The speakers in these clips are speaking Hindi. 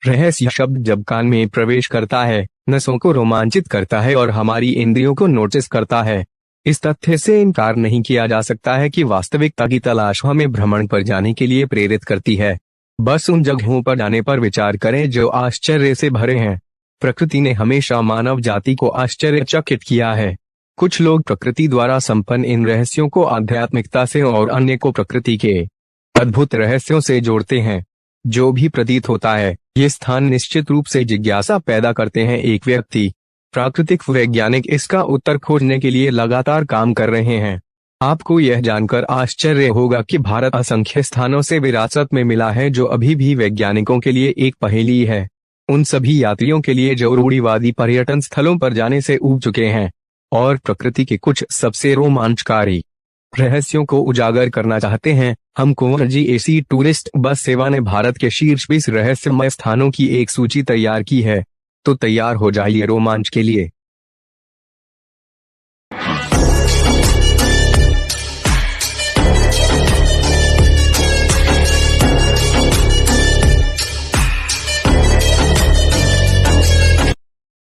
रहस्य शब्द जब कान में प्रवेश करता है, नसों को रोमांचित करता है और हमारी इंद्रियों को नोटिस करता है। इस तथ्य से इनकार नहीं किया जा सकता है कि वास्तविकता की तलाश हमें भ्रमण पर जाने के लिए प्रेरित करती है। बस उन जगहों पर जाने पर विचार करें जो आश्चर्य से भरे हैं। प्रकृति ने हमेशा मानव जाति को आश्चर्यचकित किया है। कुछ लोग प्रकृति द्वारा संपन्न इन रहस्यों को आध्यात्मिकता से और अन्य को प्रकृति के अद्भुत रहस्यों से जोड़ते हैं। जो भी प्रतीत होता है, ये स्थान निश्चित रूप से जिज्ञासा पैदा करते हैं। एक व्यक्ति, प्राकृतिक वैज्ञानिक इसका उत्तर खोजने के लिए लगातार काम कर रहे हैं। आपको यह जानकर आश्चर्य होगा कि भारत असंख्य स्थानों से विरासत में मिला है जो अभी भी वैज्ञानिकों के लिए एक पहेली है। उन सभी यात्रियों के लिए जो रूढ़िवादी पर्यटन स्थलों पर जाने से ऊब चुके हैं और प्रकृति के कुछ सबसे रोमांचकारी रहस्यों को उजागर करना चाहते हैं। हम Kunwar ji AC tourist bus सेवा ने भारत के शीर्ष 20 रहस्यमय स्थानों की एक सूची तैयार की है, तो तैयार हो जाइए रोमांच के लिए।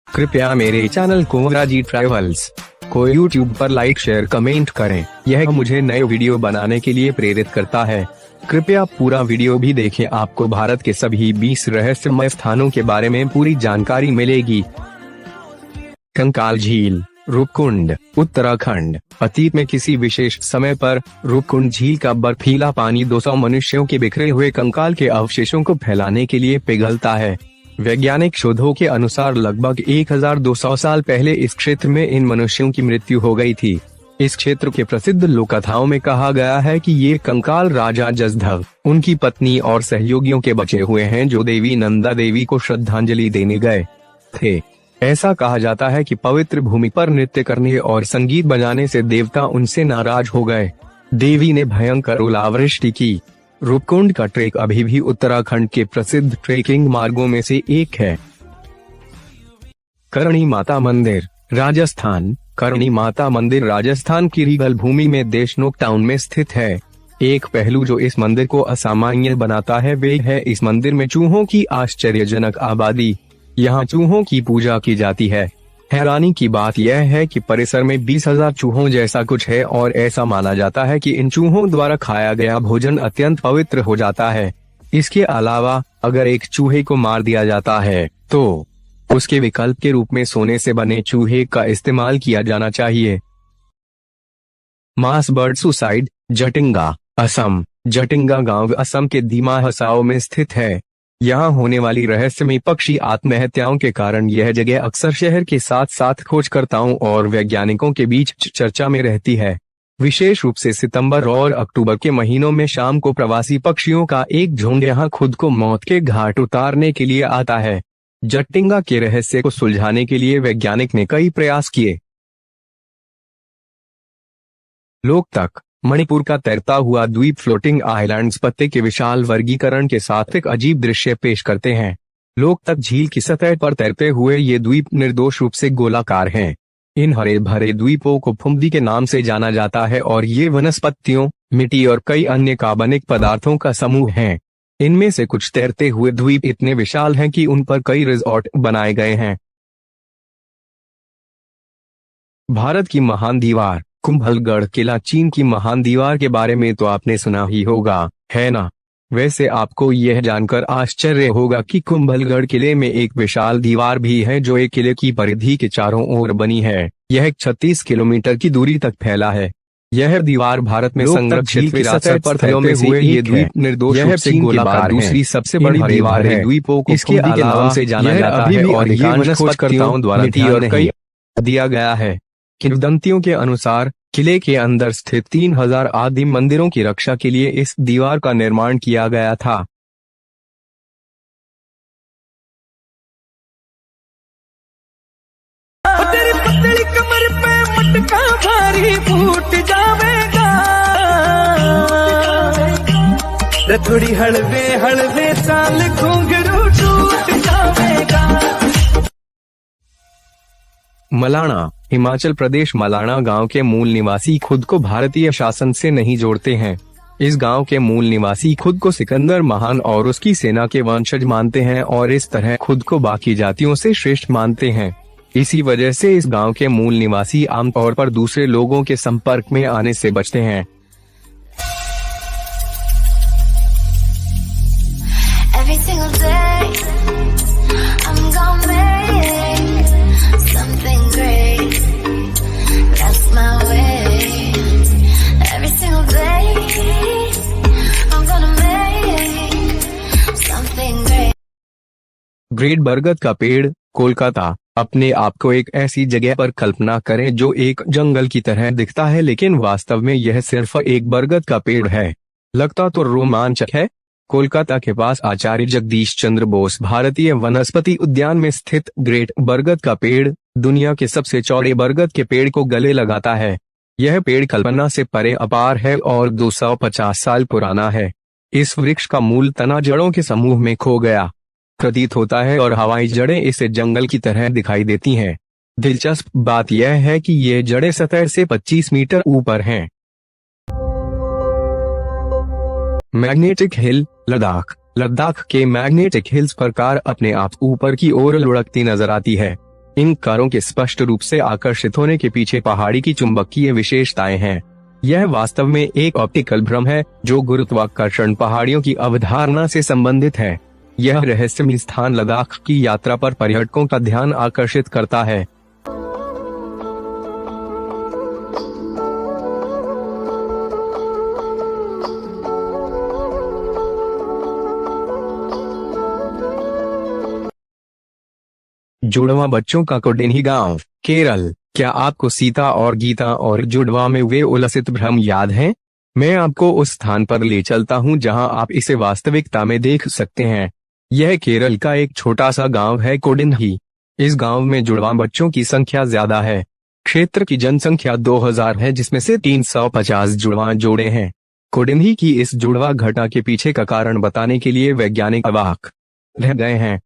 कृपया मेरे चैनल कुंवरा जी ट्रैवल्स को YouTube पर लाइक, शेयर, कमेंट करें। यह मुझे नए वीडियो बनाने के लिए प्रेरित करता है। कृपया पूरा वीडियो भी देखें, आपको भारत के सभी 20 रहस्यमय स्थानों के बारे में पूरी जानकारी मिलेगी। कंकाल झील, रूपकुंड, उत्तराखंड। अतीत में किसी विशेष समय पर रूपकुंड झील का बर्फीला पानी 200 मनुष्यों के बिखरे हुए कंकाल के अवशेषों को फैलाने के लिए पिघलता है। वैज्ञानिक शोधों के अनुसार लगभग 1200 साल पहले इस क्षेत्र में इन मनुष्यों की मृत्यु हो गई थी। इस क्षेत्र के प्रसिद्ध लोककथाओं में कहा गया है कि ये कंकाल राजा जसधव, उनकी पत्नी और सहयोगियों के बचे हुए हैं जो देवी नंदा देवी को श्रद्धांजलि देने गए थे। ऐसा कहा जाता है कि पवित्र भूमि पर नृत्य करने और संगीत बजाने से देवता उनसे नाराज हो गए। देवी ने भयंकर ओलावृष्टि की। रूपकुंड का ट्रेक अभी भी उत्तराखंड के प्रसिद्ध ट्रेकिंग मार्गों में से एक है। करणी माता मंदिर, राजस्थान। करणी माता मंदिर राजस्थान की रीगल भूमि में देशनोक टाउन में स्थित है। एक पहलू जो इस मंदिर को असामान्य बनाता है वे है इस मंदिर में चूहों की आश्चर्यजनक आबादी। यहाँ चूहों की पूजा की जाती है। हैरानी की बात यह है कि परिसर में 20,000 चूहों जैसा कुछ है और ऐसा माना जाता है कि इन चूहों द्वारा खाया गया भोजन अत्यंत पवित्र हो जाता है। इसके अलावा अगर एक चूहे को मार दिया जाता है तो उसके विकल्प के रूप में सोने से बने चूहे का इस्तेमाल किया जाना चाहिए। मास बर्ड सुसाइड, जटिंगा, असम। जटिंगा गांव असम के दीमा हसाओ में स्थित है। यहाँ होने वाली रहस्यमयी पक्षी आत्महत्याओं के कारण यह जगह अक्सर शहर के साथ साथ खोजकर्ताओं और वैज्ञानिकों के बीच चर्चा में रहती है। विशेष रूप से सितंबर और अक्टूबर के महीनों में शाम को प्रवासी पक्षियों का एक झुंड यहाँ खुद को मौत के घाट उतारने के लिए आता है। जटिंगा के रहस्य को सुलझाने के लिए वैज्ञानिक ने कई प्रयास किए। लोकतक, मणिपुर का तैरता हुआ द्वीप फ्लोटिंग आइलैंड्स पत्ते के विशाल वर्गीकरण के साथ एक अजीब दृश्य पेश करते हैं। लोकतक झील की सतह पर तैरते हुए ये द्वीप निर्दोष रूप से गोलाकार हैं। इन हरे भरे द्वीपों को फुम्दी के नाम से जाना जाता है और ये वनस्पतियों, मिट्टी और कई अन्य कार्बनिक पदार्थों का समूह हैं। इनमें से कुछ तैरते हुए द्वीप इतने विशाल हैं कि उन पर कई रिजॉर्ट बनाए गए हैं। भारत की महान दीवार, कुंभलगढ़ किला। चीन की महान दीवार के बारे में तो आपने सुना ही होगा, है ना? वैसे आपको यह जानकर आश्चर्य होगा कि कुंभलगढ़ किले में एक विशाल दीवार भी है जो एक किले की परिधि के चारों ओर बनी है। यह 36 किलोमीटर की दूरी तक फैला है। यह दीवार भारत में संरक्षित विरासत पर तैरते हुए ये द्वीप निर्दोष रूप से गोलाकार दूसरी सबसे बड़ी दीवार है। द्वीपों को इसके नाम से जाना जाता है और अधिकांश खोजकर्ताओं द्वारा ध्यान नहीं दिया गया है। किंवदंतियों के अनुसार किले के अंदर स्थित 3000 आदिम मंदिरों की रक्षा के लिए इस दीवार का निर्माण किया गया था। तेरी पतली कमर पे मटका भारी फूट जावेगा, थोड़ी हलवे हलवे साल घुंघरू टूट जावेगा। मलाना, हिमाचल प्रदेश। मलाना गांव के मूल निवासी खुद को भारतीय शासन से नहीं जोड़ते हैं। इस गांव के मूल निवासी खुद को सिकंदर महान और उसकी सेना के वंशज मानते हैं और इस तरह खुद को बाकी जातियों से श्रेष्ठ मानते हैं। इसी वजह से इस गांव के मूल निवासी आमतौर पर दूसरे लोगों के संपर्क में आने से बचते हैं। Every single day, I'm gonna make something great. That's my way. Every single day, I'm gonna make something great. Great बरगद का पेड़, कोलकाता। अपने आप को एक ऐसी जगह पर कल्पना करें जो एक जंगल की तरह दिखता है, लेकिन वास्तव में यह सिर्फ एक बरगद का पेड़ है। लगता तो रोमांचक है। कोलकाता के पास आचार्य जगदीश चंद्र बोस भारतीय वनस्पति उद्यान में स्थित ग्रेट बरगद का पेड़ दुनिया के सबसे चौड़े बरगद के पेड़ को गले लगाता है। यह पेड़ कल्पना से परे अपार है और 250 साल पुराना है। इस वृक्ष का मूल तना जड़ों के समूह में खो गया प्रतीत होता है और हवाई जड़ें इसे जंगल की तरह दिखाई देती हैं। दिलचस्प बात यह है कि ये जड़ें सतह से 25 मीटर ऊपर हैं। Magnetic hill, Ladakh. लद्दाख के मैग्नेटिक हिल्स पर कार अपने आप ऊपर की ओर लुढ़कती नजर आती है। इन कारों के स्पष्ट रूप से आकर्षित होने के पीछे पहाड़ी की चुंबकीय विशेषताएं हैं। यह वास्तव में एक ऑप्टिकल भ्रम है जो गुरुत्वाकर्षण पहाड़ियों की अवधारणा से संबंधित है। यह रहस्यमय स्थान लद्दाख की यात्रा पर पर्यटकों का ध्यान आकर्षित करता है। जुड़वा बच्चों का कोडिन्ही गांव, केरल। क्या आपको सीता और गीता और जुड़वा में वे उलसित भ्रम याद हैं? मैं आपको उस स्थान पर ले चलता हूं जहां आप इसे वास्तविकता में देख सकते हैं। यह केरल का एक छोटा सा गांव है, कोडिन्ही। इस गांव में जुड़वा बच्चों की संख्या ज्यादा है। क्षेत्र की जनसंख्या 2000 है, जिसमें से 350 जुड़वा जोड़े हैं। कोडिन्ही की इस जुड़वा घटना के पीछे का कारण बताने के लिए वैज्ञानिक अवाक रह गए हैं।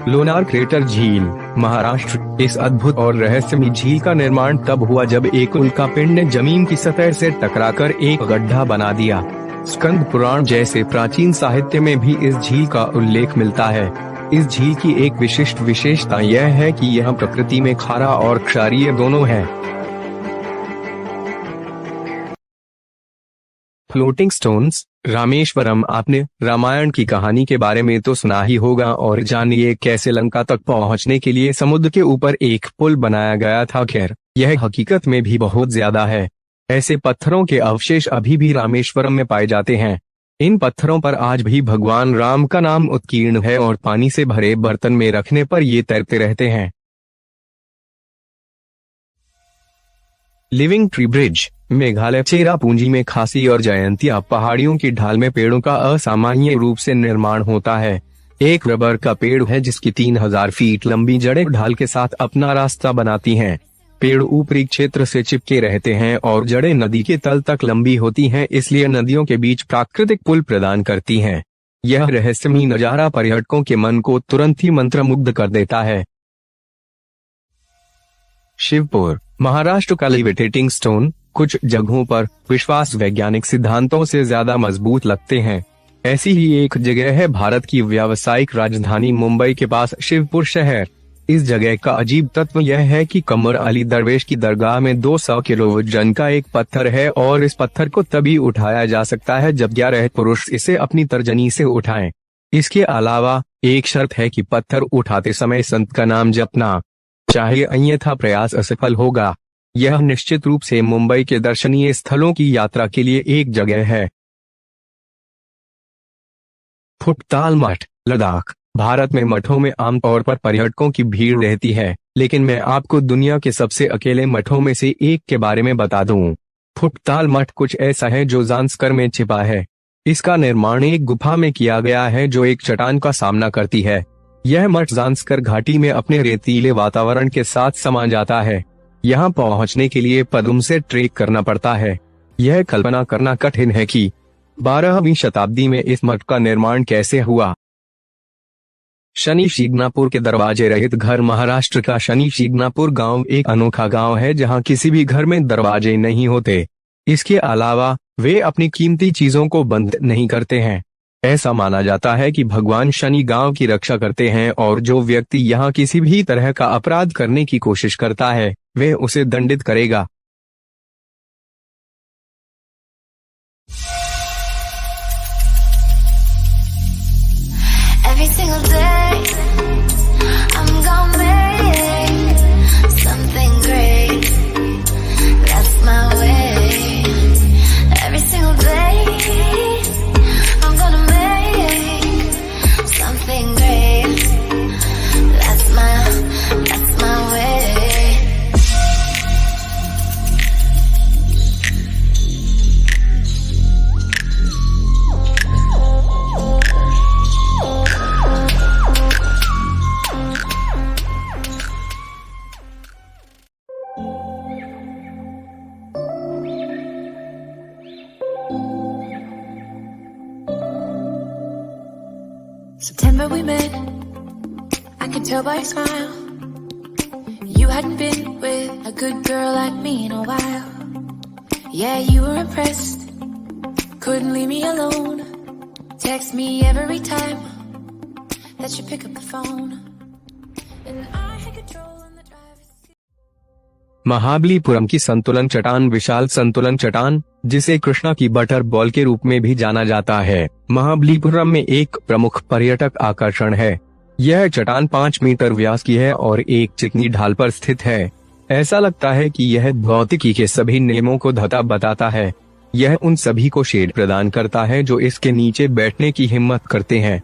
लोनार क्रेटर झील, महाराष्ट्र। इस अद्भुत और रहस्यमयी झील का निर्माण तब हुआ जब एक उल्कापिंड ने जमीन की सतह से टकराकर एक गड्ढा बना दिया। स्कंद पुराण जैसे प्राचीन साहित्य में भी इस झील का उल्लेख मिलता है। इस झील की एक विशिष्ट विशेषता यह है कि यह प्रकृति में खारा और क्षारीय दोनों है। Floating stones, Rameswaram. आपने रामायण की कहानी के बारे में तो सुना ही होगा, और जानिए कैसे लंका तक पहुंचने के लिए समुद्र के ऊपर एक पुल बनाया गया था। खैर, यह हकीकत में भी बहुत ज्यादा है। ऐसे पत्थरों के अवशेष अभी भी रामेश्वरम में पाए जाते हैं। इन पत्थरों पर आज भी भगवान राम का नाम उत्कीर्ण है और पानी से भरे बर्तन में रखने पर ये तैरते रहते हैं। Living tree bridge, Meghalaya. Cherrapunji में खासी और जयंतिया पहाड़ियों की ढाल में पेड़ों का असामान्य रूप से निर्माण होता है। एक रबर का पेड़ है जिसकी 3000 फीट लंबी जड़ें ढाल के साथ अपना रास्ता बनाती हैं। पेड़ ऊपरी क्षेत्र से चिपके रहते हैं और जड़ें नदी के तल तक लंबी होती हैं, इसलिए नदियों के बीच प्राकृतिक पुल प्रदान करती हैं। यह रहस्यमयी नजारा पर्यटकों के मन को तुरंत ही मंत्रमुग्ध कर देता है। शिवपुर, महाराष्ट्र का लिविटेटिंग स्टोन। कुछ जगहों पर विश्वास वैज्ञानिक सिद्धांतों से ज्यादा मजबूत लगते हैं। ऐसी ही एक जगह है भारत की व्यावसायिक राजधानी मुंबई के पास शिवपुर शहर। इस जगह का अजीब तत्व यह है कि कमर अली दरवेश की दरगाह में 200 किलो वजन का एक पत्थर है और इस पत्थर को तभी उठाया जा सकता है जब 11 पुरुष इसे अपनी तर्जनी से उठाएं। इसके अलावा एक शर्त है कि पत्थर उठाते समय संत का नाम जपना चाहिए, अन्यथा प्रयास असफल होगा। यह निश्चित रूप से मुंबई के दर्शनीय स्थलों की यात्रा के लिए एक जगह है। फुटताल मठ, लद्दाख। भारत में मठों में आमतौर पर पर्यटकों की भीड़ रहती है, लेकिन मैं आपको दुनिया के सबसे अकेले मठों में से एक के बारे में बता दूं। फुटताल मठ कुछ ऐसा है जो ज़ांस्कर में छिपा है। इसका निर्माण एक गुफा में किया गया है जो एक चट्टान का सामना करती है। यह मठ ज़ांस्कर घाटी में अपने रेतीले वातावरण के साथ समा जाता है। यहाँ पहुँचने के लिए पदुम से ट्रेक करना पड़ता है। यह कल्पना करना कठिन है कि 12वीं शताब्दी में इस मठ का निर्माण कैसे हुआ। शनि शिंगणापुर के दरवाजे रहित घर। महाराष्ट्र का शनि शिंगणापुर गांव एक अनोखा गांव है जहां किसी भी घर में दरवाजे नहीं होते। इसके अलावा वे अपनी कीमती चीजों को बंद नहीं करते हैं। ऐसा माना जाता है कि भगवान शनि गांव की रक्षा करते हैं और जो व्यक्ति यहां किसी भी तरह का अपराध करने की कोशिश करता है वह उसे दंडित करेगा। Every single day, I'm gonna make something great. That's my way. Every single day, I'm gonna make something great. That's my way. September we met, I could tell by your smile. You hadn't been with a good girl like me in a while. Yeah, you were impressed, couldn't leave me alone. Text me every time that you pick up the phone. And I had control in the driver's seat. Mahabalipuram की संतुलन चट्टान विशाल संतुलन चट्टान, जिसे कृष्णा की बटर बॉल के रूप में भी जाना जाता है, महाबलीपुरम में एक प्रमुख पर्यटक आकर्षण है। यह चट्टान 5 मीटर व्यास की है और एक चिकनी ढाल पर स्थित है। ऐसा लगता है कि यह भौतिकी के सभी नियमों को धता बताता है। यह उन सभी को शेड प्रदान करता है जो इसके नीचे बैठने की हिम्मत करते हैं।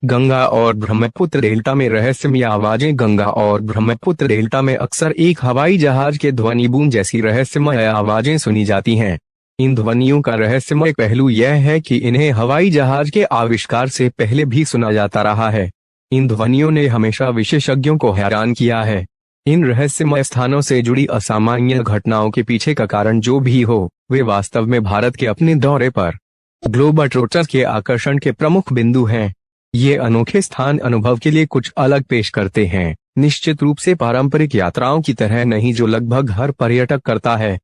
गंगा और ब्रह्मपुत्र डेल्टा में रहस्यमय आवाजें। गंगा और ब्रह्मपुत्र डेल्टा में अक्सर एक हवाई जहाज के ध्वनि बूंद जैसी रहस्यमय आवाजें सुनी जाती हैं। इन ध्वनियों का रहस्यमय पहलू यह है कि इन्हें हवाई जहाज के आविष्कार से पहले भी सुना जाता रहा है। इन ध्वनियों ने हमेशा विशेषज्ञों को हैरान किया है। इन रहस्यमय स्थानों से जुड़ी असामान्य घटनाओं के पीछे का कारण जो भी हो, वे वास्तव में भारत के अपने दौरे पर ग्लोबल ट्रोटर्स के आकर्षण के प्रमुख बिंदु हैं। ये अनोखे स्थान अनुभव के लिए कुछ अलग पेश करते हैं, निश्चित रूप से पारंपरिक यात्राओं की तरह नहीं जो लगभग हर पर्यटक करता है।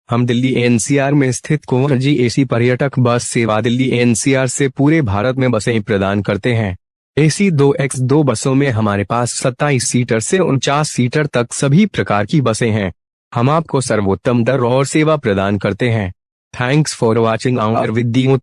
हम दिल्ली एनसीआर में स्थित कुंवर जी एसी पर्यटक बस सेवा दिल्ली एनसीआर से पूरे भारत में बसें प्रदान करते हैं। एसी 2x2 बसों में हमारे पास 27 सीटर से 49 सीटर तक सभी प्रकार की बसें हैं। हम आपको सर्वोत्तम दर और सेवा प्रदान करते हैं। Thanks for watching our video.